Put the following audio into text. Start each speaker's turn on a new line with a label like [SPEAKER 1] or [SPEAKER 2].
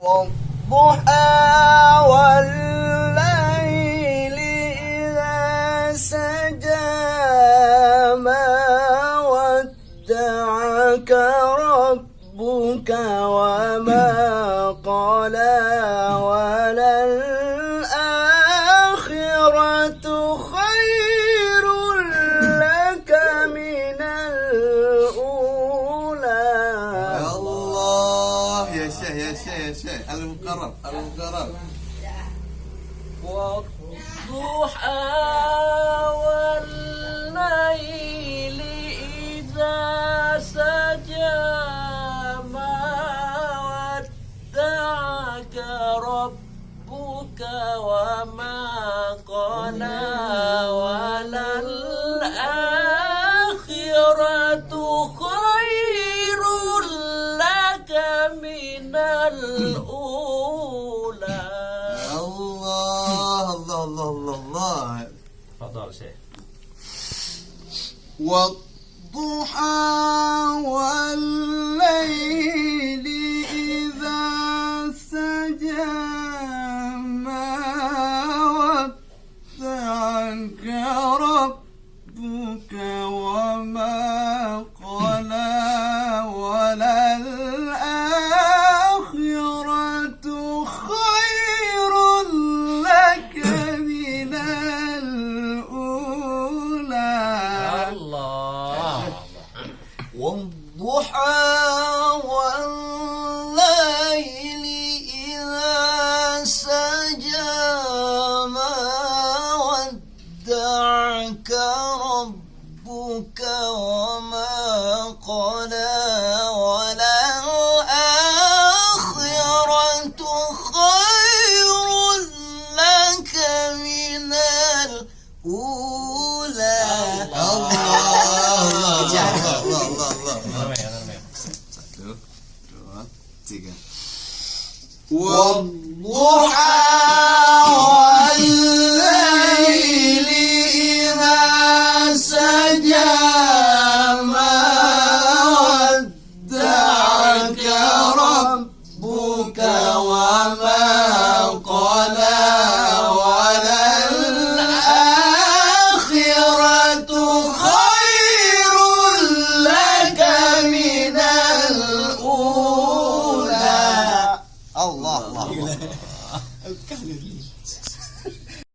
[SPEAKER 1] والضحى والليل إذا سجى ما ودعك ربك وما قلى وللآخرة خير لك من الأولى.
[SPEAKER 2] الله يا شيخ المقرب
[SPEAKER 1] والضحى والليل إذا سجى ما ودعك ربك وما قلى وللآخرة خير لك من الأولى.
[SPEAKER 2] الله
[SPEAKER 1] تفضل شيخ.
[SPEAKER 2] والضحى والليل إذا سجى ما ودعك ربك وما قلى وللآخرة خير لك من الأولى.
[SPEAKER 1] والضحى والليل إذا سجى ما ودعك ربك وما قلى وللآخرة خير لك من الأولى.
[SPEAKER 2] والضحى